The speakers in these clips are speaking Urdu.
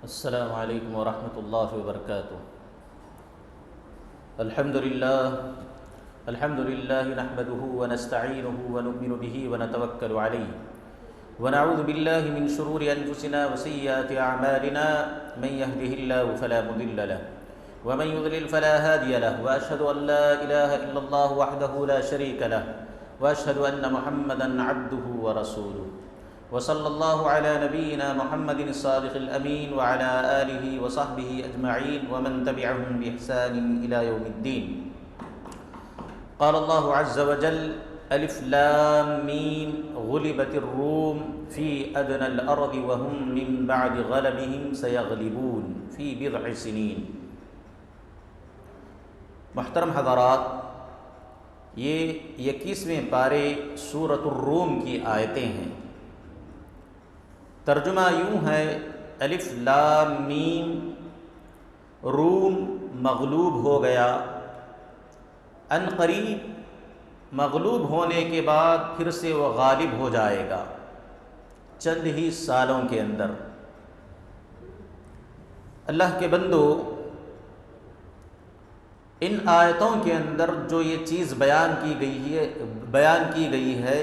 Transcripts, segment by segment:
السلام علیکم ورحمۃ اللہ وبرکاتہ۔ الحمد للہ نحمده ونستعینه ونؤمن به ونتوکل علیہ ونعوذ باللہ من شرور انفسنا وسیئات اعمالنا من يهده الله فلا مضل له ومن يضلل فلا هادي له واشهد ان لا اله الا الله وحده لا شريك له واشهد ان محمدا عبده ورسوله وصلی اللہ علی نبینا محمد الصادق الامین وعلی آلہ وصحبہ اجمعین ومن تبعهم بإحسان الى یوم الدین۔ قال اللہ عز وجل الف لام میم غلبت الروم فی ادنى الارض وهم من بعد غلبهم سیغلبون فی بضع سنین۔ محترم حضرات، یہ 21ویں پارے سورۃ الروم کی آیتیں ہیں۔ ترجمہ یوں ہے، الف لام میم، روم مغلوب ہو گیا، ان قریب مغلوب ہونے کے بعد پھر سے وہ غالب ہو جائے گا چند ہی سالوں کے اندر۔ اللہ کے بندو، ان آیتوں کے اندر جو یہ چیز بیان کی گئی ہے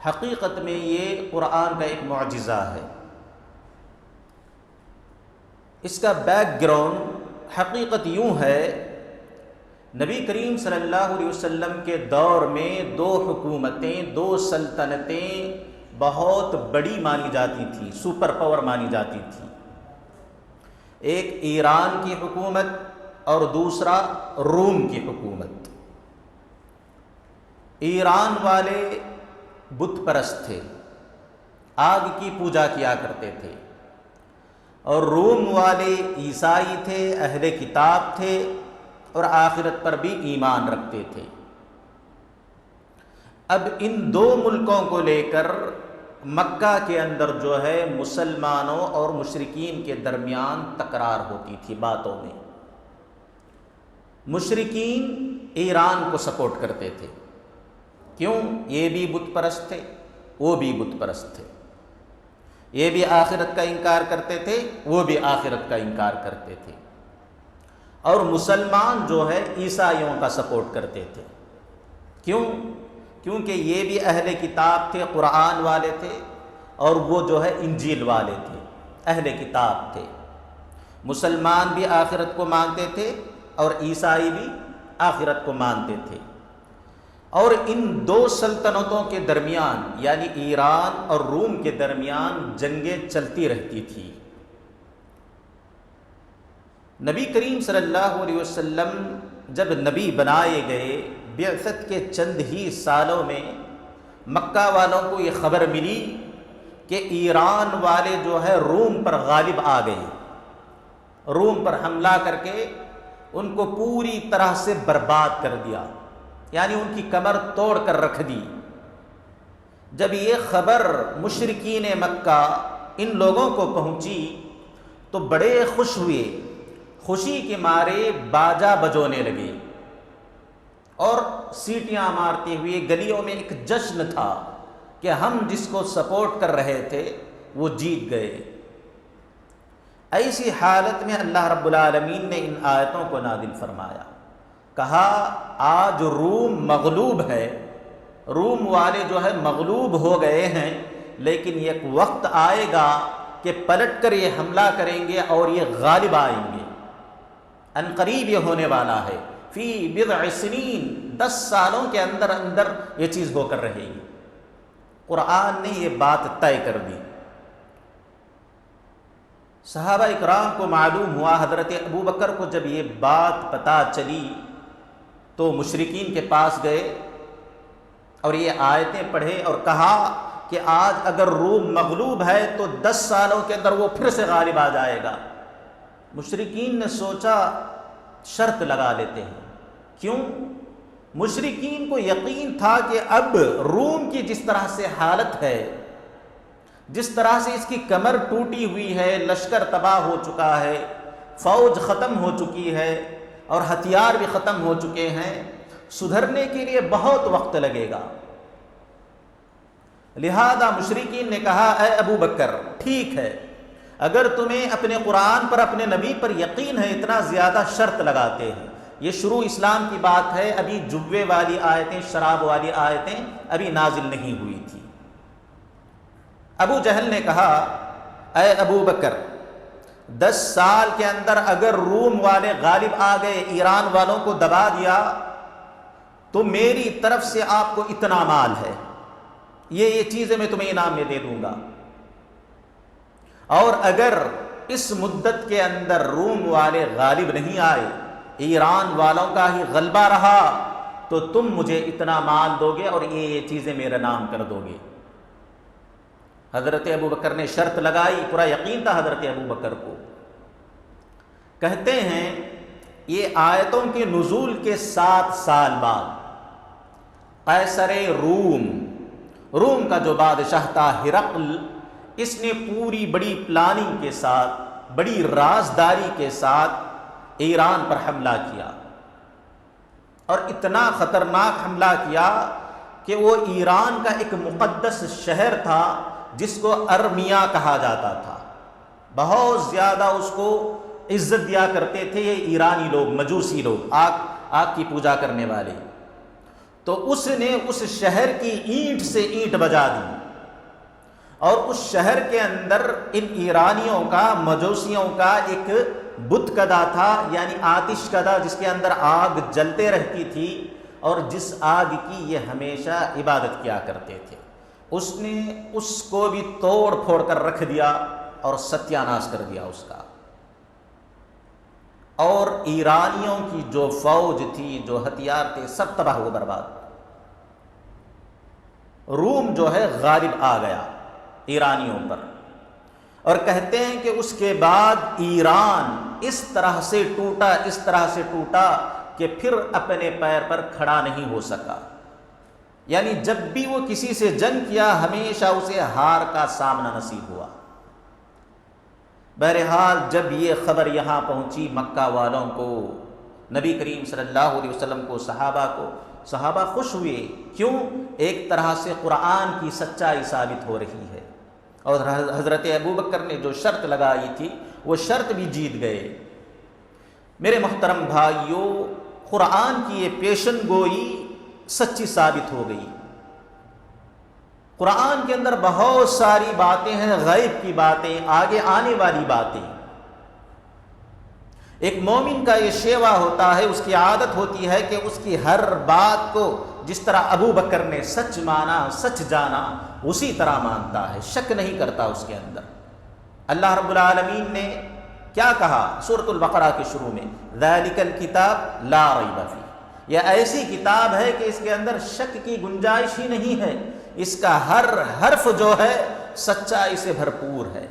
حقیقت میں یہ قرآن کا ایک معجزہ ہے۔ اس کا بیک گراؤنڈ حقیقت یوں ہے، نبی کریم صلی اللہ علیہ وسلم کے دور میں دو حکومتیں، دو سلطنتیں بہت بڑی مانی جاتی تھیں، سپر پاور مانی جاتی تھیں۔ ایک ایران کی حکومت اور دوسرا روم کی حکومت۔ ایران والے بت پرست تھے، آگ کی پوجا کیا کرتے تھے، اور روم والے عیسائی تھے، اہل کتاب تھے اور آخرت پر بھی ایمان رکھتے تھے۔ اب ان دو ملکوں کو لے کر مکہ کے اندر جو ہے مسلمانوں اور مشرکین کے درمیان تکرار ہوتی تھی باتوں میں۔ مشرکین ایران کو سپورٹ کرتے تھے، کیوں؟ یہ بھی بت پرست تھے، وہ بھی بت پرست تھے، یہ بھی آخرت کا انکار کرتے تھے، وہ بھی آخرت کا انکار کرتے تھے۔ اور مسلمان جو ہے عیسائیوں کا سپورٹ کرتے تھے، کیوں؟ کیونکہ یہ بھی اہل کتاب تھے، قرآن والے تھے، اور وہ جو ہے انجیل والے تھے، اہل کتاب تھے۔ مسلمان بھی آخرت کو مانتے تھے اور عیسائی بھی آخرت کو مانتے تھے۔ اور ان دو سلطنتوں کے درمیان یعنی ایران اور روم کے درمیان جنگیں چلتی رہتی تھی۔ نبی کریم صلی اللہ علیہ وسلم جب نبی بنائے گئے، بعثت کے چند ہی سالوں میں مکہ والوں کو یہ خبر ملی کہ ایران والے جو ہے روم پر غالب آ گئے، روم پر حملہ کر کے ان کو پوری طرح سے برباد کر دیا، یعنی ان کی کمر توڑ کر رکھ دی۔ جب یہ خبر مشرکین مکہ ان لوگوں کو پہنچی تو بڑے خوش ہوئے، خوشی کے مارے باجا بجونے لگے اور سیٹیاں مارتے ہوئے گلیوں میں ایک جشن تھا کہ ہم جس کو سپورٹ کر رہے تھے وہ جیت گئے۔ ایسی حالت میں اللہ رب العالمین نے ان آیتوں کو نازل فرمایا، کہا آج روم مغلوب ہے، روم والے جو ہے مغلوب ہو گئے ہیں، لیکن ایک وقت آئے گا کہ پلٹ کر یہ حملہ کریں گے اور یہ غالب آئیں گے۔ ان قریب یہ ہونے والا ہے، فی بضع سنین، 10 سالوں کے اندر اندر یہ چیز ہو کر رہے گی۔ قرآن نے یہ بات طے کر دی۔ صحابہ اکرام کو معلوم ہوا، حضرت ابو بکر کو جب یہ بات پتہ چلی تو مشرکین کے پاس گئے اور یہ آیتیں پڑھے اور کہا کہ آج اگر روم مغلوب ہے تو 10 سالوں کے اندر وہ پھر سے غالب آ جائے گا۔ مشرکین نے سوچا شرط لگا لیتے ہیں، کیوں؟ مشرکین کو یقین تھا کہ اب روم کی جس طرح سے حالت ہے، جس طرح سے اس کی کمر ٹوٹی ہوئی ہے، لشکر تباہ ہو چکا ہے، فوج ختم ہو چکی ہے اور ہتھیار بھی ختم ہو چکے ہیں، سدھرنے کے لیے بہت وقت لگے گا۔ لہذا مشرکین نے کہا، اے ابو بکر ٹھیک ہے، اگر تمہیں اپنے قرآن پر اپنے نبی پر یقین ہے اتنا زیادہ شرط لگاتے ہیں. یہ شروع اسلام کی بات ہے، ابھی جوے والی آیتیں، شراب والی آیتیں ابھی نازل نہیں ہوئی تھی. ابو جہل نے کہا اے ابو بکر 10 سال کے اندر اگر روم والے غالب آ گئے، ایران والوں کو دبا دیا، تو میری طرف سے آپ کو اتنا مال ہے، یہ چیزیں میں تمہیں انعام میں دے دوں گا. اور اگر اس مدت کے اندر روم والے غالب نہیں آئے، ایران والوں کا ہی غلبہ رہا، تو تم مجھے اتنا مال دو گے اور یہ چیزیں میرا نام کر دو گے. حضرت ابو بکر نے شرط لگائی، پورا یقین تھا حضرت ابو بکر کو. کہتے ہیں یہ آیتوں کے نزول کے 7 سال بعد قیصر روم کا جو بادشاہ تھا ہرقل، اس نے پوری بڑی پلاننگ کے ساتھ، بڑی رازداری کے ساتھ ایران پر حملہ کیا، اور اتنا خطرناک حملہ کیا کہ وہ ایران کا ایک مقدس شہر تھا جس کو ارمیا کہا جاتا تھا. بہت زیادہ اس کو عزت دیا کرتے تھے یہ ایرانی لوگ، مجوسی لوگ، آگ کی پوجا کرنے والے. تو اس نے اس شہر کی اینٹ سے اینٹ بجا دی، اور اس شہر کے اندر ان ایرانیوں کا، مجوسیوں کا ایک بت کدا تھا، یعنی آتش کدا، جس کے اندر آگ جلتے رہتی تھی اور جس آگ کی یہ ہمیشہ عبادت کیا کرتے تھے. اس نے اس کو بھی توڑ پھوڑ کر رکھ دیا اور ستیہ ناش کر دیا اس کا. اور ایرانیوں کی جو فوج تھی، جو ہتھیار تھے، سب تباہ و برباد. روم جو ہے غالب آ گیا ایرانیوں پر، اور کہتے ہیں کہ اس کے بعد ایران اس طرح سے ٹوٹا کہ پھر اپنے پیر پر کھڑا نہیں ہو سکا. یعنی جب بھی وہ کسی سے جنگ کیا ہمیشہ اسے ہار کا سامنا نصیب ہوا. بہرحال جب یہ خبر یہاں پہنچی مکہ والوں کو، نبی کریم صلی اللہ علیہ وسلم کو، صحابہ خوش ہوئے. کیوں؟ ایک طرح سے قرآن کی سچائی ثابت ہو رہی ہے، اور حضرت ابو بکر نے جو شرط لگائی تھی وہ شرط بھی جیت گئے. میرے محترم بھائیوں، قرآن کی یہ پیشن گوئی سچی ثابت ہو گئی. قرآن کے اندر بہت ساری باتیں ہیں، غیب کی باتیں، آگے آنے والی باتیں. ایک مومن کا یہ شیوا ہوتا ہے، اس کی عادت ہوتی ہے کہ اس کی ہر بات کو جس طرح ابو بکر نے سچ مانا، سچ جانا، اسی طرح مانتا ہے، شک نہیں کرتا اس کے اندر. اللہ رب العالمین نے کیا کہا سورۃ البقرہ کے شروع میں؟ ذالک الکتاب لا ریب فیہ، یہ ایسی کتاب ہے کہ اس کے اندر شک کی گنجائش ہی نہیں ہے، اس کا ہر حرف جو ہے سچائی سے بھرپور ہے.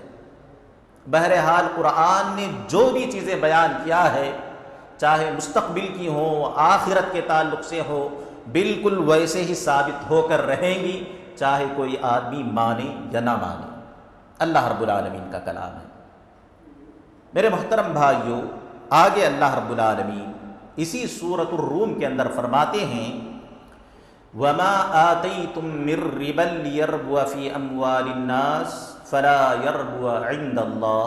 بہرحال قرآن نے جو بھی چیزیں بیان کیا ہے، چاہے مستقبل کی ہو، آخرت کے تعلق سے ہو، بالکل ویسے ہی ثابت ہو کر رہیں گی، چاہے کوئی آدمی مانے یا نہ مانے. اللہ رب العالمین کا کلام ہے. میرے محترم بھائیوں، آگے اللہ رب العالمین اسی سورۃ الروم کے اندر فرماتے ہیں وَمَا آتَيْتُم مِّن رِّبًا لِّيَرْبُوَ فِي أَمْوَالِ النَّاسِ فَلَا يَرْبُوَ عِندَ اللَّهِ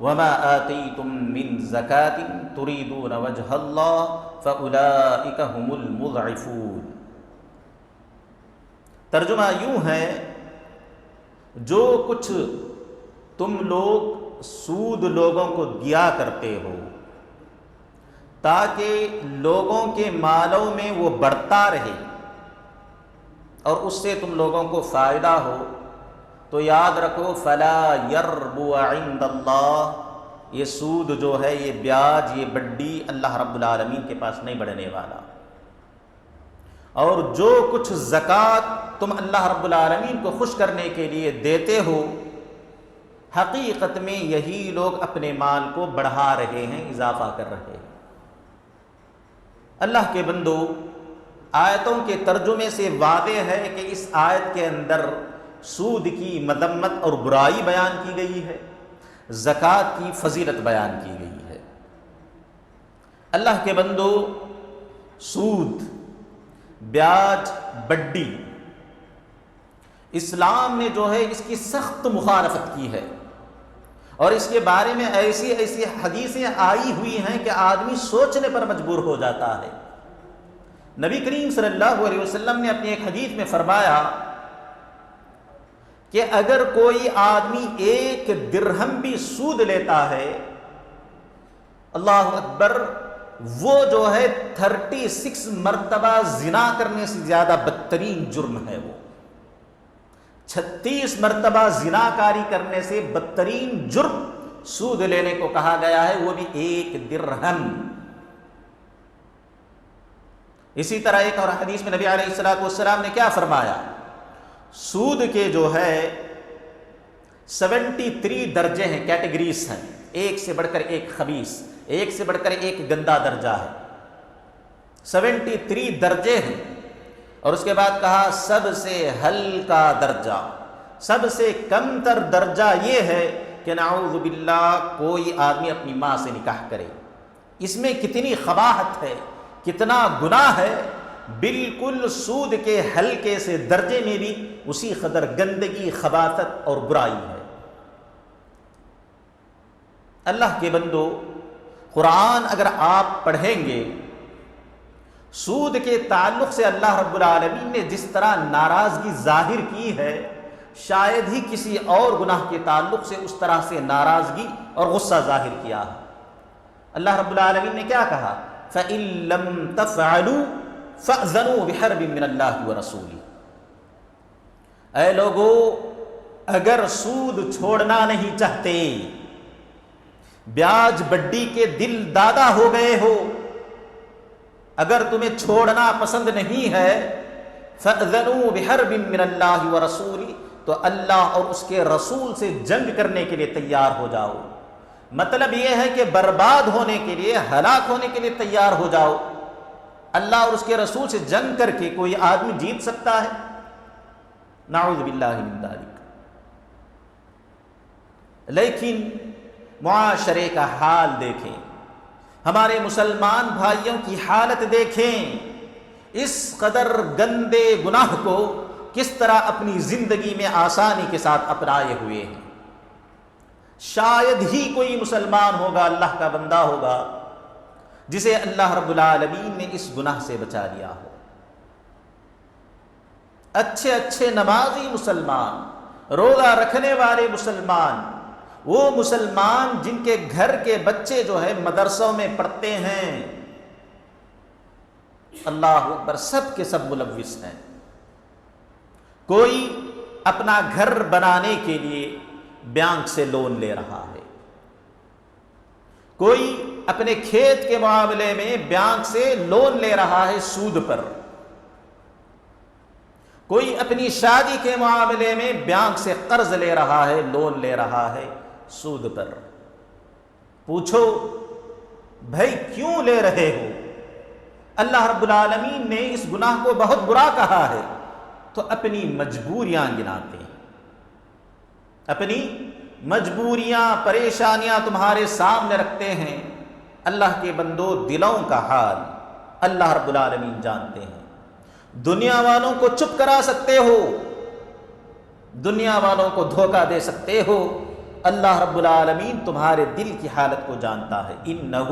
وَمَا آتَيْتُم مِّن زَكَاةٍ تُرِيدُونَ وَجْهَ اللَّهِ فَأُولَٰئِكَ هُمُ الْمُضْعِفُونَ. ترجمہ یوں ہے، جو کچھ تم لوگ سود لوگوں کو دیا کرتے ہو تاکہ لوگوں کے مالوں میں وہ بڑھتا رہے اور اس سے تم لوگوں کو فائدہ ہو، تو یاد رکھو فلا یربو عند اللہ، یہ سود جو ہے، یہ بیاج، یہ بڈی اللہ رب العالمین کے پاس نہیں بڑھنے والا. اور جو کچھ زکوٰۃ تم اللہ رب العالمین کو خوش کرنے کے لیے دیتے ہو، حقیقت میں یہی لوگ اپنے مال کو بڑھا رہے ہیں، اضافہ کر رہے ہیں. اللہ کے بندو، آیتوں کے ترجمے سے واضح ہے کہ اس آیت کے اندر سود کی مذمت اور برائی بیان کی گئی ہے، زکوٰۃ کی فضیلت بیان کی گئی ہے. اللہ کے بندو، سود، بیاج، بڈی، اسلام نے جو ہے اس کی سخت مخالفت کی ہے، اور اس کے بارے میں ایسی ایسی حدیثیں آئی ہوئی ہیں کہ آدمی سوچنے پر مجبور ہو جاتا ہے۔ نبی کریم صلی اللہ علیہ وسلم نے اپنی ایک حدیث میں فرمایا کہ اگر کوئی آدمی 1 درہم بھی سود لیتا ہے، اللہ اکبر، وہ جو ہے 36 مرتبہ زنا کرنے سے زیادہ بدترین جرم ہے۔ وہ 36 مرتبہ زنا کاری کرنے سے بدترین جرم سود لینے کو کہا گیا ہے، وہ بھی 1 درہم۔ اسی طرح ایک اور حدیث میں نبی علیہ السلام نے کیا فرمایا؟ سود کے جو ہے 73 درجے ہیں، کیٹیگریز ہیں، ایک سے بڑھ کر ایک خبیث، ایک سے بڑھ کر ایک گندا درجہ ہے، 73 درجے ہیں۔ اور اس کے بعد کہا سب سے ہلکا درجہ، سب سے کم تر درجہ یہ ہے کہ نعوذ باللہ کوئی آدمی اپنی ماں سے نکاح کرے۔ اس میں کتنی قباحت ہے، کتنا گناہ ہے، بالکل سود کے ہلکے سے درجے میں بھی اسی قدر گندگی، خباثت اور برائی ہے۔ اللہ کے بندو، قرآن اگر آپ پڑھیں گے، سود کے تعلق سے اللہ رب العالمین نے جس طرح ناراضگی ظاہر کی ہے، شاید ہی کسی اور گناہ کے تعلق سے اس طرح سے ناراضگی اور غصہ ظاہر کیا ہے۔ اللہ رب العالمین نے کیا کہا؟ فَإِن لَّمْ تَفْعَلُوا فَأْذَنُوا بِحَرْبٍ مِّنَ اللَّهِ وَرَسُولِهِ۔ اے لوگو، اگر سود چھوڑنا نہیں چاہتے، بیاج بڈی کے دل دادا ہو گئے ہو، اگر تمہیں چھوڑنا پسند نہیں ہے، فَأْذَنُوا بِحَرْبٍ مِّنَ اللَّهِ وَرَسُولِهِ، تو اللہ اور اس کے رسول سے جنگ کرنے کے لیے تیار ہو جاؤ۔ مطلب یہ ہے کہ برباد ہونے کے لیے، ہلاک ہونے کے لیے تیار ہو جاؤ۔ اللہ اور اس کے رسول سے جنگ کر کے کوئی آدمی جیت سکتا ہے؟ نعوذ باللہ من ذالک۔ لیکن معاشرے کا حال دیکھیں، ہمارے مسلمان بھائیوں کی حالت دیکھیں، اس قدر گندے گناہ کو کس طرح اپنی زندگی میں آسانی کے ساتھ اپنائے ہوئے ہیں۔ شاید ہی کوئی مسلمان ہوگا، اللہ کا بندہ ہوگا، جسے اللہ رب العالمین نے اس گناہ سے بچا لیا ہو۔ اچھے اچھے نمازی مسلمان، روزہ رکھنے والے مسلمان، وہ مسلمان جن کے گھر کے بچے جو ہے مدرسوں میں پڑھتے ہیں، اللہ اکبر، سب کے سب ملوث ہیں۔ کوئی اپنا گھر بنانے کے لیے بینک سے لون لے رہا ہے، کوئی اپنے کھیت کے معاملے میں بینک سے لون لے رہا ہے سود پر، کوئی اپنی شادی کے معاملے میں بینک سے قرض لے رہا ہے، لون لے رہا ہے سود پر۔ پوچھو بھائی کیوں لے رہے ہو؟ اللہ رب العالمین نے اس گناہ کو بہت برا کہا ہے، تو اپنی مجبوریاں گناتے ہیں، اپنی مجبوریاں، پریشانیاں تمہارے سامنے رکھتے ہیں۔ اللہ کے بندو، دلوں کا حال اللہ رب العالمین جانتے ہیں۔ دنیا والوں کو چپ کرا سکتے ہو، دنیا والوں کو دھوکہ دے سکتے ہو، اللہ رب العالمین تمہارے دل کی حالت کو جانتا ہے۔ اِنَّهُ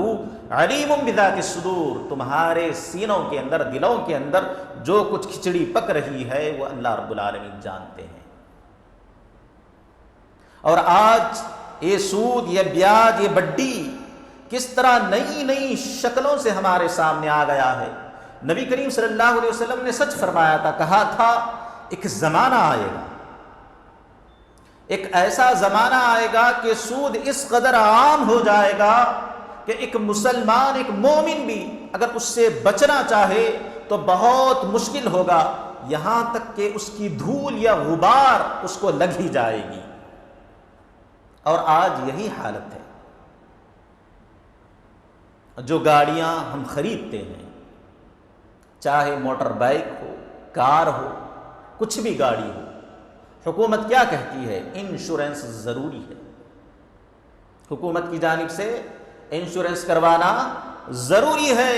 عَلِيمٌ بِذَاتِ الصُّدُورِ، تمہارے سینوں کے اندر، دلوں کے اندر جو کچھ کھچڑی پک رہی ہے وہ اللہ رب العالمین جانتے ہیں۔ اور آج یہ سود، یہ بیاج، یہ بڈی کس طرح نئی نئی شکلوں سے ہمارے سامنے آ گیا ہے۔ نبی کریم صلی اللہ علیہ وسلم نے سچ فرمایا تھا، کہا تھا ایک زمانہ آئے گا، ایک ایسا زمانہ آئے گا کہ سود اس قدر عام ہو جائے گا کہ ایک مسلمان، ایک مومن بھی اگر اس سے بچنا چاہے تو بہت مشکل ہوگا، یہاں تک کہ اس کی دھول یا غبار اس کو لگ ہی جائے گی۔ اور آج یہی حالت ہے۔ جو گاڑیاں ہم خریدتے ہیں، چاہے موٹر بائک ہو، کار ہو، کچھ بھی گاڑی ہو، حکومت کیا کہتی ہے؟ انشورنس ضروری ہے۔ حکومت کی جانب سے انشورنس کروانا ضروری ہے،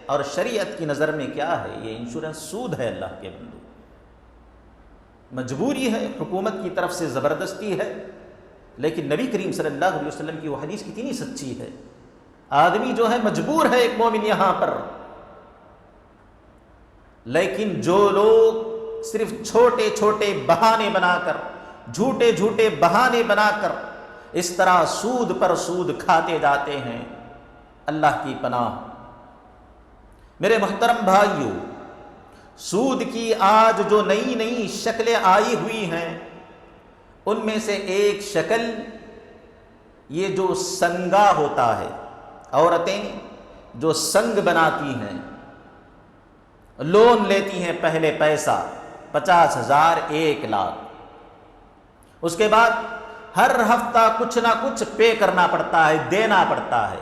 اور شریعت کی نظر میں کیا ہے؟ یہ انشورنس سود ہے۔ اللہ کے بندو، مجبوری ہے، حکومت کی طرف سے زبردستی ہے۔ لیکن نبی کریم صلی اللہ علیہ وسلم کی وہ حدیث کتنی سچی ہے. آدمی جو ہے مجبور ہے ایک مومن یہاں پر، لیکن جو لوگ صرف چھوٹے چھوٹے بہانے بنا کر، جھوٹے جھوٹے بہانے بنا کر اس طرح سود پر سود کھاتے جاتے ہیں، اللہ کی پناہ. میرے محترم بھائیو، سود کی آج جو نئی نئی شکلیں آئی ہوئی ہیں، ان میں سے ایک شکل یہ جو سنگا ہوتا ہے. عورتیں جو سنگ بناتی ہیں، لون لیتی ہیں، پہلے پیسہ 50,000 1,00,000، اس کے بعد ہر ہفتہ کچھ نہ کچھ پے کرنا پڑتا ہے، دینا پڑتا ہے.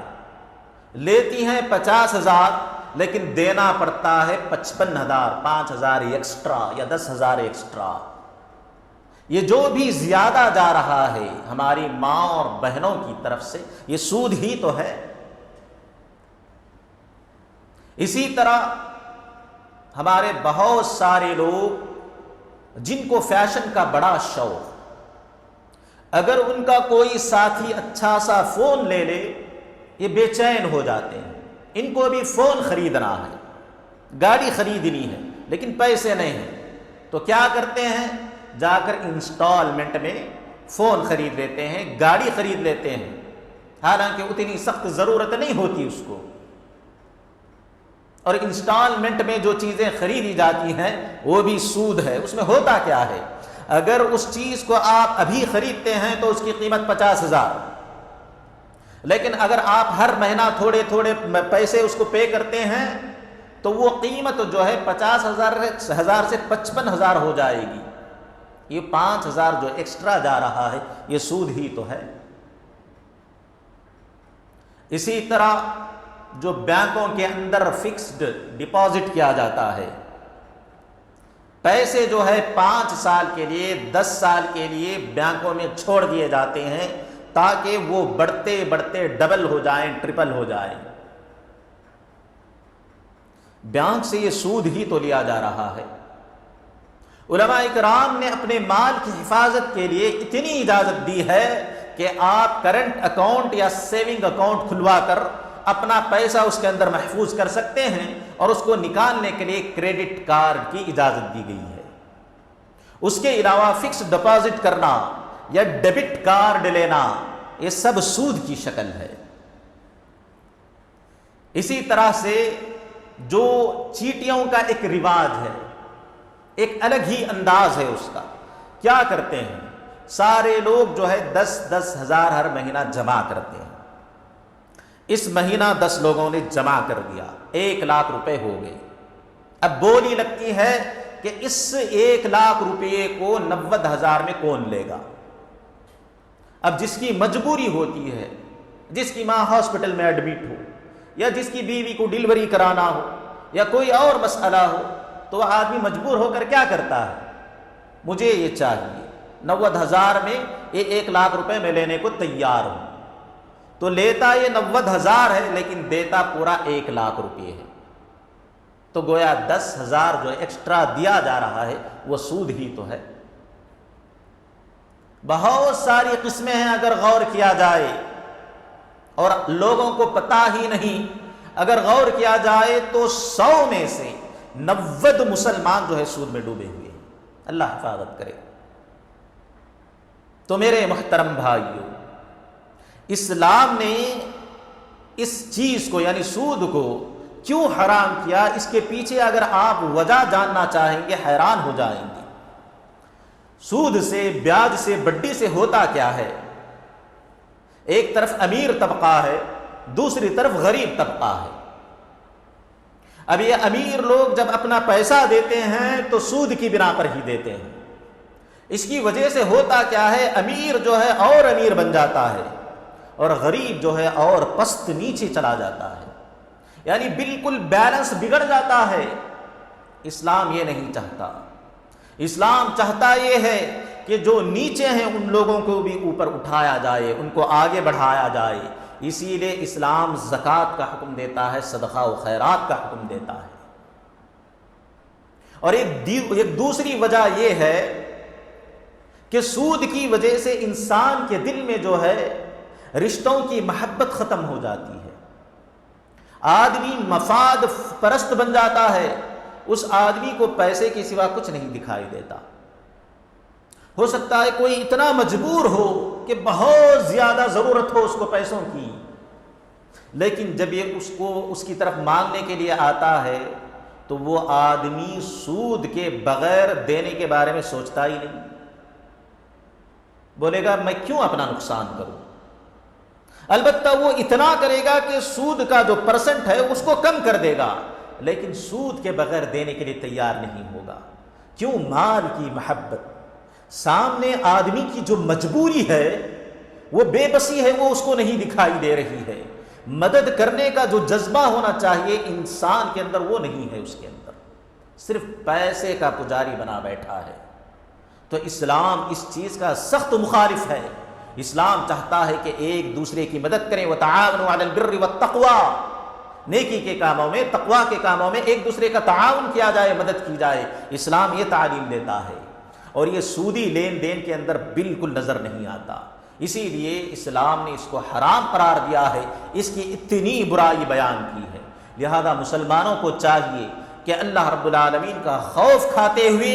لیتی ہیں 50,000 لیکن دینا پڑتا ہے 55,000، 5,000 ایکسٹرا یا 10,000 ایکسٹرا. یہ جو بھی زیادہ جا رہا ہے ہماری ماں اور بہنوں کی طرف سے، یہ سود ہی تو ہے. اسی طرح ہمارے بہت سارے لوگ جن کو فیشن کا بڑا شوق، اگر ان کا کوئی ساتھی اچھا سا فون لے لے یہ بے چین ہو جاتے ہیں. ان کو بھی فون خریدنا ہے، گاڑی خریدنی ہے، لیکن پیسے نہیں ہیں، تو کیا کرتے ہیں؟ جا کر انسٹالمنٹ میں فون خرید لیتے ہیں، گاڑی خرید لیتے ہیں، حالانکہ اتنی سخت ضرورت نہیں ہوتی اس کو. اور انسٹالمنٹ میں جو چیزیں خریدی جاتی ہیں وہ بھی سود ہے. اس میں ہوتا کیا ہے؟ اگر اس چیز کو آپ ابھی خریدتے ہیں تو اس کی قیمت 50,000، لیکن اگر آپ ہر مہینہ تھوڑے تھوڑے پیسے اس کو پے کرتے ہیں تو وہ قیمت جو ہے 50,000 سے 55,000 ہو جائے گی. یہ 5,000 جو ایکسٹرا جا رہا ہے یہ سود ہی تو ہے. اسی طرح جو بینکوں کے اندر فکسڈ ڈپازٹ کیا جاتا ہے، پیسے جو ہے 5 سال کے لیے 10 سال کے لیے بینکوں میں چھوڑ دیے جاتے ہیں تاکہ وہ بڑھتے بڑھتے ڈبل ہو جائیں، ٹرپل ہو جائیں. بینک سے یہ سود ہی تو لیا جا رہا ہے. علماء کرام نے اپنے مال کی حفاظت کے لیے اتنی اجازت دی ہے کہ آپ کرنٹ اکاؤنٹ یا سیونگ اکاؤنٹ کھلوا کر اپنا پیسہ اس کے اندر محفوظ کر سکتے ہیں، اور اس کو نکالنے کے لیے کریڈٹ کارڈ کی اجازت دی گئی ہے. اس کے علاوہ فکس ڈپازٹ کرنا یا ڈیبٹ کارڈ لینا یہ سب سود کی شکل ہے. اسی طرح سے جو چیٹیوں کا ایک رواج ہے، ایک الگ ہی انداز ہے اس کا. کیا کرتے ہیں؟ سارے لوگ جو ہے 10 ہزار ہر مہینہ جمع کرتے ہیں. اس مہینہ 10 لوگوں نے جمع کر دیا، 1,00,000 روپے ہو گئے. اب بولی لگتی ہے کہ اس 1,00,000 روپے کو 90,000 میں کون لے گا؟ اب جس کی مجبوری ہوتی ہے، جس کی ماں ہاسپٹل میں ایڈمٹ ہو، یا جس کی بیوی کو ڈیلیوری کرانا ہو، یا کوئی اور مسئلہ ہو، تو وہ آدمی مجبور ہو کر کیا کرتا ہے؟ مجھے یہ چاہیے، 90,000 میں یہ 1,00,000 روپے میں لینے کو تیار ہوں. تو لیتا یہ 90,000 ہے لیکن دیتا پورا 1,00,000 روپے ہے. تو گویا 10,000 جو ایکسٹرا دیا جا رہا ہے وہ سود ہی تو ہے. بہت ساری قسمیں ہیں اگر غور کیا جائے، اور لوگوں کو پتہ ہی نہیں. اگر غور کیا جائے تو 100 میں سے 90 مسلمان جو ہے سود میں ڈوبے ہوئے ہیں. اللہ حفاظت کرے. تو میرے محترم بھائیو، اسلام نے اس چیز کو یعنی سود کو کیوں حرام کیا، اس کے پیچھے اگر آپ وجہ جاننا چاہیں گے حیران ہو جائیں گے. سود سے، بیاج سے، بڈی سے ہوتا کیا ہے؟ ایک طرف امیر طبقہ ہے، دوسری طرف غریب طبقہ ہے. اب یہ امیر لوگ جب اپنا پیسہ دیتے ہیں تو سود کی بنا پر ہی دیتے ہیں. اس کی وجہ سے ہوتا کیا ہے؟ امیر جو ہے اور امیر بن جاتا ہے، اور غریب جو ہے اور پست نیچے چلا جاتا ہے. یعنی بالکل بیلنس بگڑ جاتا ہے. اسلام یہ نہیں چاہتا. اسلام چاہتا یہ ہے کہ جو نیچے ہیں ان لوگوں کو بھی اوپر اٹھایا جائے، ان کو آگے بڑھایا جائے. اسی لیے اسلام زکوٰۃ کا حکم دیتا ہے، صدقہ و خیرات کا حکم دیتا ہے. اور ایک دوسری وجہ یہ ہے کہ سود کی وجہ سے انسان کے دل میں جو ہے رشتوں کی محبت ختم ہو جاتی ہے، آدمی مفاد پرست بن جاتا ہے، اس آدمی کو پیسے کے سوا کچھ نہیں دکھائی دیتا۔ ہو سکتا ہے کوئی اتنا مجبور ہو کہ بہت زیادہ ضرورت ہو اس کو پیسوں کی، لیکن جب یہ اس کی طرف مانگنے کے لیے آتا ہے تو وہ آدمی سود کے بغیر دینے کے بارے میں سوچتا ہی نہیں، بولے گا میں کیوں اپنا نقصان کروں۔ البتہ وہ اتنا کرے گا کہ سود کا جو پرسنٹ ہے اس کو کم کر دے گا، لیکن سود کے بغیر دینے کے لیے تیار نہیں ہوگا۔ کیوں؟ مال کی محبت۔ سامنے آدمی کی جو مجبوری ہے، وہ بے بسی ہے، وہ اس کو نہیں دکھائی دے رہی ہے۔ مدد کرنے کا جو جذبہ ہونا چاہیے انسان کے اندر وہ نہیں ہے، اس کے اندر صرف پیسے کا پجاری بنا بیٹھا ہے۔ تو اسلام اس چیز کا سخت مخالف ہے۔ اسلام چاہتا ہے کہ ایک دوسرے کی مدد کریں، وتعاونوا علی البر والتقوی، نیکی کے کاموں میں، تقوی کے کاموں میں ایک دوسرے کا تعاون کیا جائے، مدد کی جائے۔ اسلام یہ تعلیم دیتا ہے، اور یہ سودی لین دین کے اندر بالکل نظر نہیں آتا۔ اسی لیے اسلام نے اس کو حرام قرار دیا ہے، اس کی اتنی برائی بیان کی ہے۔ لہذا مسلمانوں کو چاہیے کہ اللہ رب العالمین کا خوف کھاتے ہوئے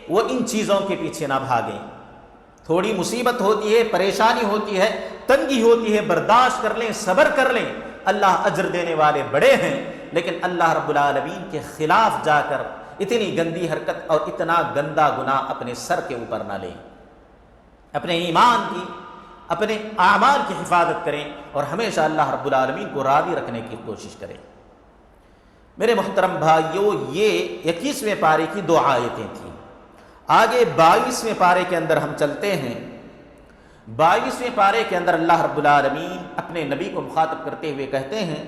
وہ ان چیزوں کے پیچھے نہ بھاگیں۔ تھوڑی مصیبت ہوتی ہے، پریشانی ہوتی ہے، تنگی ہوتی ہے، برداشت کر لیں، صبر کر لیں، اللہ اجر دینے والے بڑے ہیں، لیکن اللہ رب العالمین کے خلاف جا کر اتنی گندی حرکت اور اتنا گندا گناہ اپنے سر کے اوپر نہ لیں۔ اپنے ایمان کی، اپنے اعمال کی حفاظت کریں اور ہمیشہ اللہ رب العالمین کو راضی رکھنے کی کوشش کریں۔ میرے محترم بھائیوں، یہ 21ویں پارے کی 2 آیتیں تھیں۔ آگے 22ویں پارے کے اندر ہم چلتے ہیں۔ 22ویں پارے کے اندر اللہ رب العالمین اپنے نبی کو مخاطب کرتے ہوئے کہتے ہیں،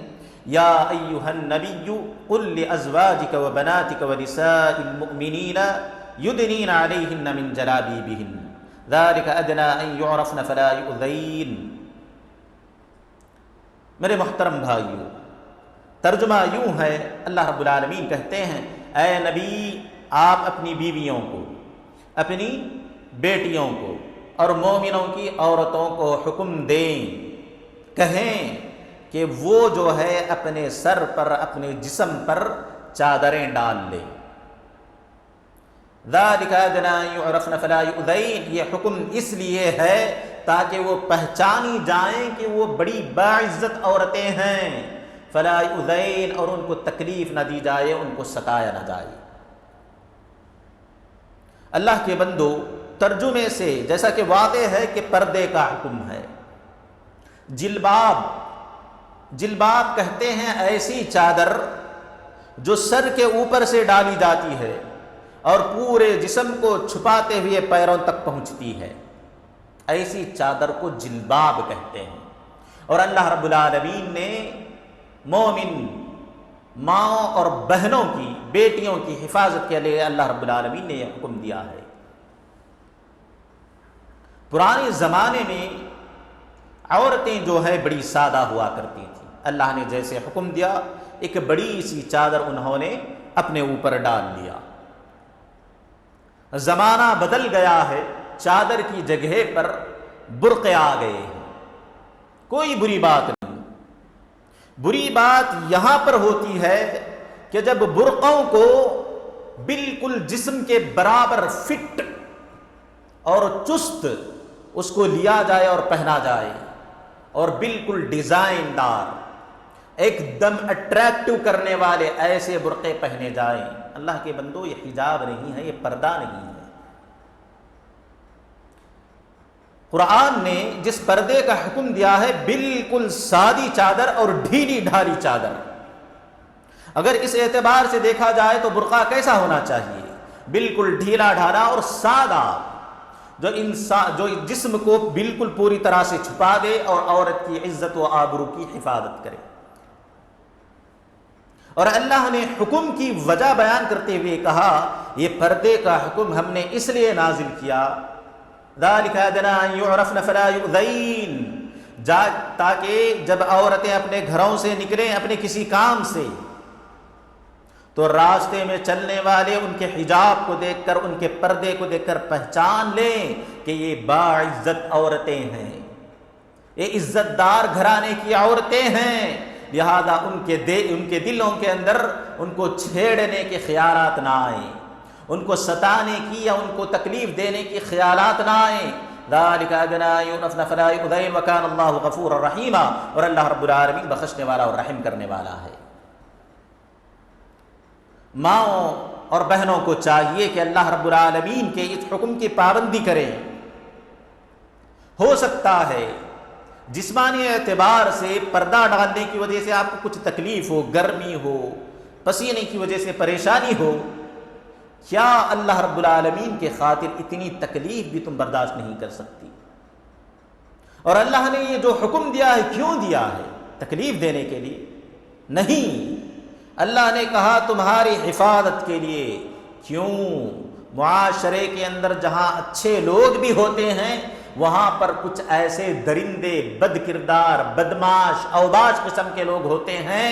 یا ایھا النبی قل لازواجک وبناتک ونساء المؤمنین یدنین علیہن من جلابیبہن ذلک ادنی ان یعرفن فلا یؤذین۔ میرے محترم بھائیو، ترجمہ یوں ہے، اللہ رب العالمین کہتے ہیں، اے نبی آپ اپنی بیویوں کو، اپنی بیٹیوں کو اور مومنوں کی عورتوں کو حکم دیں، کہیں کہ وہ جو ہے اپنے سر پر، اپنے جسم پر چادریں ڈال لیں۔ ذَلِكَ أَدْنَىٰ يُعْرَفْنَ فَلَا يُؤْذَيْنَ، یہ حکم اس لیے ہے تاکہ وہ پہچانی جائیں کہ وہ بڑی باعزت عورتیں ہیں، فَلَا يُؤْذَيْنَ، اور ان کو تکلیف نہ دی جائے، ان کو ستایا نہ جائے۔ اللہ کے بندو، ترجمے سے جیسا کہ واضح ہے کہ پردے کا حکم ہے۔ جلباب کہتے ہیں ایسی چادر جو سر کے اوپر سے ڈالی جاتی ہے اور پورے جسم کو چھپاتے ہوئے پیروں تک پہنچتی ہے، ایسی چادر کو جلباب کہتے ہیں۔ اور اللہ رب العالمین نے مومن ماؤں اور بہنوں کی، بیٹیوں کی حفاظت کے لیے اللہ رب العالمین نے یہ حکم دیا ہے۔ پرانے زمانے میں عورتیں جو ہے بڑی سادہ ہوا کرتی تھیں، اللہ نے جیسے حکم دیا ایک بڑی سی چادر انہوں نے اپنے اوپر ڈال لیا۔ زمانہ بدل گیا ہے، چادر کی جگہ پر برقعے آ گئے ہیں۔ کوئی بری بات نہیں، بری بات یہاں پر ہوتی ہے کہ جب برقعوں کو بالکل جسم کے برابر فٹ اور چست اس کو لیا جائے اور پہنا جائے، اور بالکل ڈیزائن دار، ایک دم اٹریکٹو کرنے والے ایسے برقعے پہنے جائیں۔ اللہ کے بندو، یہ حجاب نہیں ہے، یہ پردہ نہیں ہے۔ قرآن نے جس پردے کا حکم دیا ہے، بالکل سادی چادر اور ڈھیلی ڈھالی چادر۔ اگر اس اعتبار سے دیکھا جائے تو برقع کیسا ہونا چاہیے؟ بالکل ڈھیلا ڈھالا اور سادہ، جو جسم کو بالکل پوری طرح سے چھپا دے اور عورت کی عزت و آبرو کی حفاظت کرے۔ اور اللہ نے حکم کی وجہ بیان کرتے ہوئے کہا، یہ پردے کا حکم ہم نے اس لیے نازل کیا، ذَلِكَ أَدْنَىٰ أَن يُعْرَفْنَ فَلَا يُؤْذَيْنَ، تاکہ جب عورتیں اپنے گھروں سے نکلیں اپنے کسی کام سے، تو راستے میں چلنے والے ان کے حجاب کو دیکھ کر، ان کے پردے کو دیکھ کر پہچان لیں کہ یہ باعزت عورتیں ہیں، یہ عزت دار گھرانے کی عورتیں ہیں، لہذا ان کے دلوں کے اندر ان کو چھیڑنے کے خیالات نہ آئیں، ان کو ستانے کی یا ان کو تکلیف دینے کی خیالات نہ آئیں۔ ذالک ادنی ان یعرفن فلا یؤذین وکان اللہ غفورا رحیما، اور اللہ رب العالمین بخشنے والا اور رحم کرنے والا ہے۔ ماؤں اور بہنوں کو چاہیے کہ اللہ رب العالمین کے اس حکم کی پابندی کریں۔ ہو سکتا ہے جسمانی اعتبار سے پردہ ڈالنے کی وجہ سے آپ کو کچھ تکلیف ہو، گرمی ہو، پسینے کی وجہ سے پریشانی ہو، کیا اللہ رب العالمین کے خاطر اتنی تکلیف بھی تم برداشت نہیں کر سکتی؟ اور اللہ نے یہ جو حکم دیا ہے کیوں دیا ہے؟ تکلیف دینے کے لیے نہیں، اللہ نے کہا تمہاری حفاظت کے لیے۔ کیوں؟ معاشرے کے اندر جہاں اچھے لوگ بھی ہوتے ہیں وہاں پر کچھ ایسے درندے، بد کردار، بدماش، اوباش قسم کے لوگ ہوتے ہیں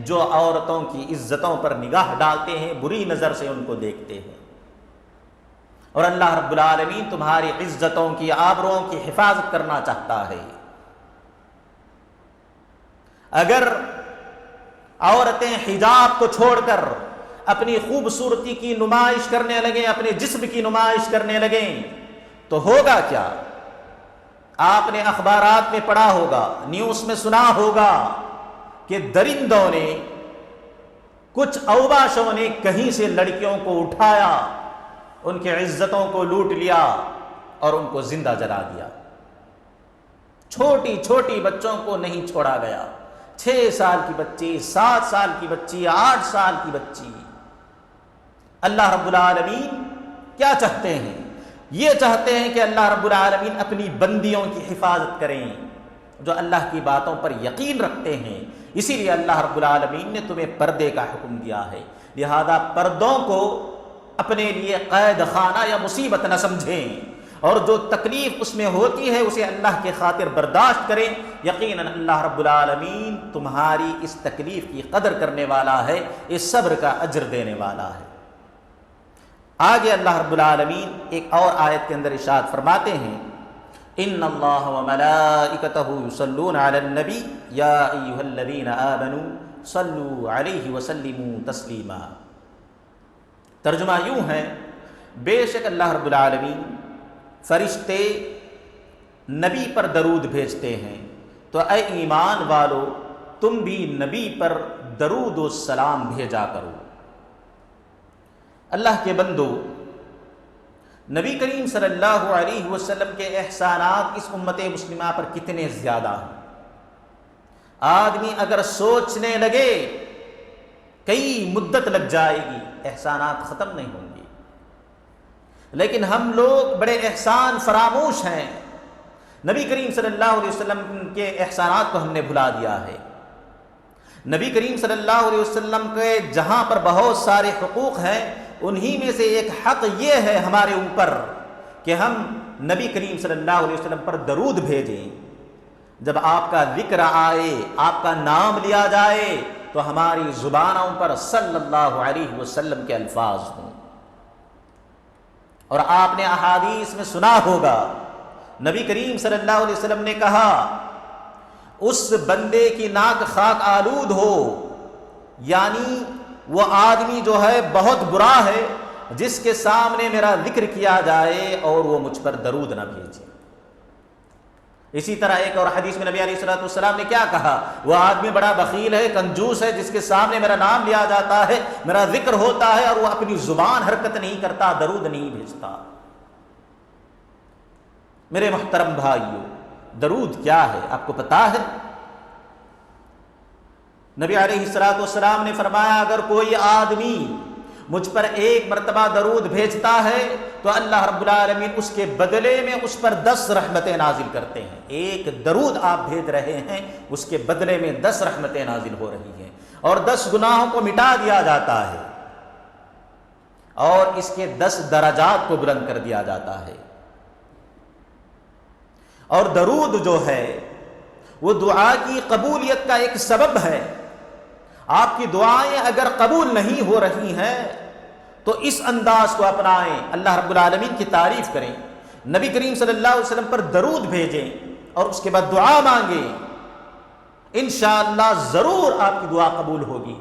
جو عورتوں کی عزتوں پر نگاہ ڈالتے ہیں، بری نظر سے ان کو دیکھتے ہیں۔ اور اللہ رب العالمین تمہاری عزتوں کی، آبروؤں کی حفاظت کرنا چاہتا ہے۔ اگر عورتیں حجاب کو چھوڑ کر اپنی خوبصورتی کی نمائش کرنے لگیں، اپنے جسم کی نمائش کرنے لگیں تو ہوگا کیا؟ آپ نے اخبارات میں پڑھا ہوگا، نیوز میں سنا ہوگا کہ درندوں نے، کچھ اوباشوں نے کہیں سے لڑکیوں کو اٹھایا، ان کی عزتوں کو لوٹ لیا اور ان کو زندہ جلا دیا۔ چھوٹی چھوٹی بچوں کو نہیں چھوڑا گیا، 6 سال کی بچی، 7 سال کی بچی، 8 سال کی بچی۔ اللہ رب العالمین کیا چاہتے ہیں؟ یہ چاہتے ہیں کہ اللہ رب العالمین اپنی بندیوں کی حفاظت کریں جو اللہ کی باتوں پر یقین رکھتے ہیں۔ اسی لیے اللہ رب العالمین نے تمہیں پردے کا حکم دیا ہے، لہذا پردوں کو اپنے لیے قید خانہ یا مصیبت نہ سمجھیں، اور جو تکلیف اس میں ہوتی ہے اسے اللہ کے خاطر برداشت کریں۔ یقیناً اللہ رب العالمین تمہاری اس تکلیف کی قدر کرنے والا ہے، اس صبر کا اجر دینے والا ہے۔ آگے اللہ رب العالمین ایک اور آیت کے اندر ارشاد فرماتے ہیں، ان اللہ وملائکتہ یصلون علی النبی یا ایھا الذین آمنوا صلوا علیہ وسلموا تسلیما۔ ترجمہ یوں ہے، بے شک اللہ رب العالمین فرشتے نبی پر درود بھیجتے ہیں، تو اے ایمان والو تم بھی نبی پر درود و سلام بھیجا کرو۔ اللہ کے بندو، نبی کریم صلی اللہ علیہ وسلم کے احسانات اس امت مسلمہ پر کتنے زیادہ ہیں۔ آدمی اگر سوچنے لگے کئی مدت لگ جائے گی، احسانات ختم نہیں ہوں گے، لیکن ہم لوگ بڑے احسان فراموش ہیں۔ نبی کریم صلی اللہ علیہ وسلم کے احسانات کو ہم نے بھلا دیا ہے۔ نبی کریم صلی اللہ علیہ وسلم کے جہاں پر بہت سارے حقوق ہیں، انہی میں سے ایک حق یہ ہے ہمارے اوپر کہ ہم نبی کریم صلی اللہ علیہ وسلم پر درود بھیجیں۔ جب آپ کا ذکر آئے، آپ کا نام لیا جائے تو ہماری زبانوں پر صلی اللہ علیہ وسلم کے الفاظ ہوں۔ اور آپ نے احادیث میں سنا ہوگا، نبی کریم صلی اللہ علیہ وسلم نے کہا، اس بندے کی ناک خاک آلود ہو، یعنی وہ آدمی جو ہے بہت برا ہے جس کے سامنے میرا ذکر کیا جائے اور وہ مجھ پر درود نہ بھیجے۔ اسی طرح ایک اور حدیث میں نبی علیہ الصلوۃ والسلام نے کیا کہا، وہ آدمی بڑا بخیل ہے، کنجوس ہے، جس کے سامنے میرا نام لیا جاتا ہے، میرا ذکر ہوتا ہے اور وہ اپنی زبان حرکت نہیں کرتا، درود نہیں بھیجتا۔ میرے محترم بھائیو، درود کیا ہے آپ کو پتا ہے؟ نبی علیہ الصلوۃ والسلام نے فرمایا، اگر کوئی آدمی مجھ پر ایک مرتبہ درود بھیجتا ہے تو اللہ رب العالمین اس کے بدلے میں اس پر 10 رحمتیں نازل کرتے ہیں۔ ایک درود آپ بھیج رہے ہیں، اس کے بدلے میں 10 رحمتیں نازل ہو رہی ہیں، اور 10 گناہوں کو مٹا دیا جاتا ہے، اور اس کے 10 درجات کو بلند کر دیا جاتا ہے۔ اور درود جو ہے وہ دعا کی قبولیت کا ایک سبب ہے۔ آپ کی دعائیں اگر قبول نہیں ہو رہی ہیں تو اس انداز کو اپنائیں، اللہ رب العالمین کی تعریف کریں، نبی کریم صلی اللہ علیہ وسلم پر درود بھیجیں اور اس کے بعد دعا مانگیں، انشاءاللہ ضرور آپ کی دعا قبول ہوگی۔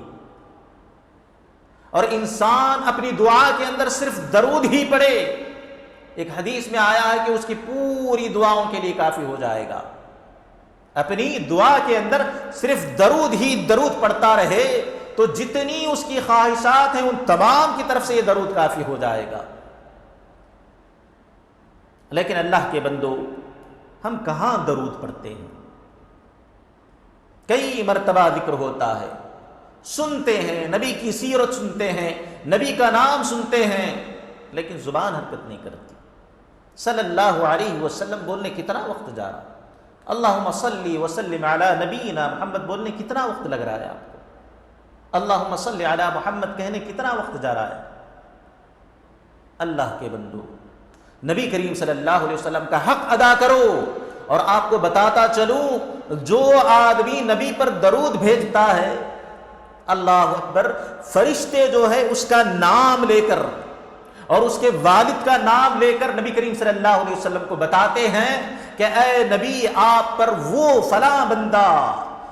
اور انسان اپنی دعا کے اندر صرف درود ہی پڑھے، ایک حدیث میں آیا ہے کہ اس کی پوری دعاؤں کے لیے کافی ہو جائے گا۔ اپنی دعا کے اندر صرف درود ہی درود پڑھتا رہے تو جتنی اس کی خواہشات ہیں ان تمام کی طرف سے یہ درود کافی ہو جائے گا۔ لیکن اللہ کے بندو، ہم کہاں درود پڑھتے ہیں؟ کئی مرتبہ ذکر ہوتا ہے، سنتے ہیں، نبی کی سیرت سنتے ہیں، نبی کا نام سنتے ہیں، لیکن زبان حرکت نہیں کرتی۔ صلی اللہ علیہ وسلم بولنے کتنا وقت جا رہا، اللہم صلی وسلم علی نبینا محمد بولنے کتنا وقت لگ رہا ہے آپ کو، اللہم صلی علی محمد کہنے کتنا وقت جا رہا ہے؟ اللہ کے بندو، نبی کریم صلی اللہ علیہ وسلم کا حق ادا کرو۔ اور آپ کو بتاتا چلوں، جو آدمی نبی پر درود بھیجتا ہے، اللہ اکبر، فرشتے جو ہے اس کا نام لے کر اور اس کے والد کا نام لے کر نبی کریم صلی اللہ علیہ وسلم کو بتاتے ہیں کہ اے نبی، آپ پر وہ فلاں بندہ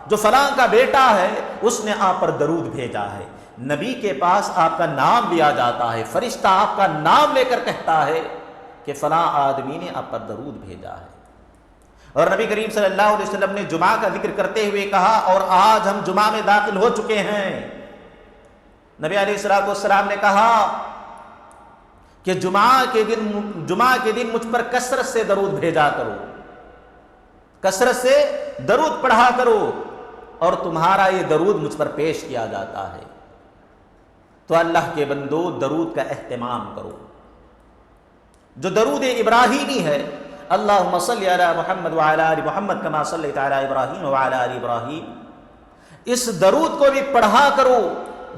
جو فلاں کا بیٹا ہے اس نے آپ پر درود بھیجا ہے۔ نبی کے پاس آپ کا نام لیا جاتا ہے، فرشتہ آپ کا نام لے کر کہتا ہے کہ فلاں آدمی نے آپ پر درود بھیجا ہے۔ اور نبی کریم صلی اللہ علیہ وسلم نے جمعہ کا ذکر کرتے ہوئے کہا، اور آج ہم جمعہ میں داخل ہو چکے ہیں، نبی علیہ الصلوۃ والسلام نے کہا کہ جمعہ کے دن مجھ پر کثرت سے درود بھیجا کرو، کثرت سے درود پڑھا کرو، اور تمہارا یہ درود مجھ پر پیش کیا جاتا ہے۔ تو اللہ کے بندو، درود کا اہتمام کرو۔ جو درود ابراہیمی ہے، اللہم صلی علی محمد وعلی آل محمد کما صلیت علی ابراہیم وعلی آل ابراہیم، اس درود کو بھی پڑھا کرو۔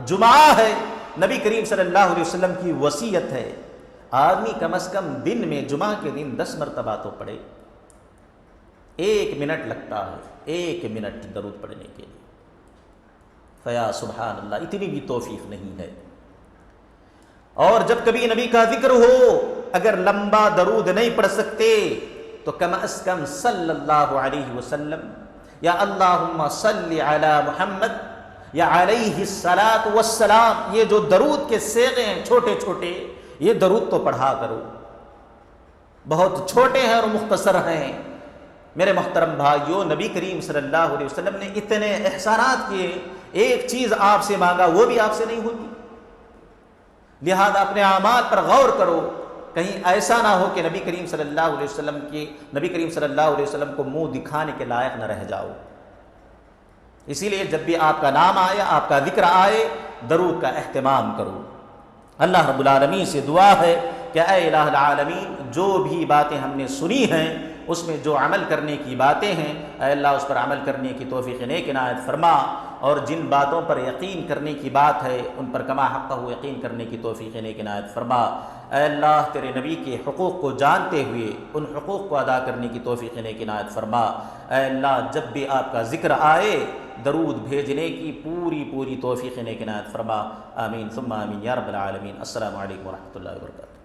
جمعہ ہے، نبی کریم صلی اللہ علیہ وسلم کی وصیت ہے، آدمی کم از کم دن میں جمعہ کے دن 10 مرتبہ تو پڑھے۔ 1 منٹ لگتا ہے، 1 منٹ درود پڑھنے کے لیے۔ فیا سبحان اللہ، اتنی بھی توفیق نہیں ہے۔ اور جب کبھی نبی کا ذکر ہو، اگر لمبا درود نہیں پڑھ سکتے تو کم از کم صلی اللہ علیہ وسلم یا اللہم صلی علی محمد یا علیہ الصلاۃ والسلام، یہ جو درود کے صیغے ہیں چھوٹے چھوٹے، یہ درود تو پڑھا کرو۔ بہت چھوٹے ہیں اور مختصر ہیں۔ میرے محترم بھائیو، نبی کریم صلی اللہ علیہ وسلم نے اتنے احسانات کیے، ایک چیز آپ سے مانگا وہ بھی آپ سے نہیں ہوتی۔ لہذا اپنے اعمال پر غور کرو، کہیں ایسا نہ ہو کہ نبی کریم صلی اللہ علیہ وسلم کو منہ دکھانے کے لائق نہ رہ جاؤ۔ اسی لیے جب بھی آپ کا نام آئے، آپ کا ذکر آئے، درود کا اہتمام کرو۔ اللہ رب العالمین سے دعا ہے کہ اے الہ العالمین، جو بھی باتیں ہم نے سنی ہیں اس میں جو عمل کرنے کی باتیں ہیں، اے اللہ اس پر عمل کرنے کی توفیق نیک عنایت فرما، اور جن باتوں پر یقین کرنے کی بات ہے ان پر کما حقہ یقین کرنے کی توفیق نیک عنایت فرما۔ اے اللہ، تیرے نبی کے حقوق کو جانتے ہوئے ان حقوق کو ادا کرنے کی توفیق نیک عنایت فرما۔ اے اللہ، جب بھی آپ کا ذکر آئے درود بھیجنے کی پوری توفیق نیک عنایت فرما۔ آمین ثم آمین یا رب العالمین۔ السلام علیکم ورحمۃ اللہ وبرکاتہ۔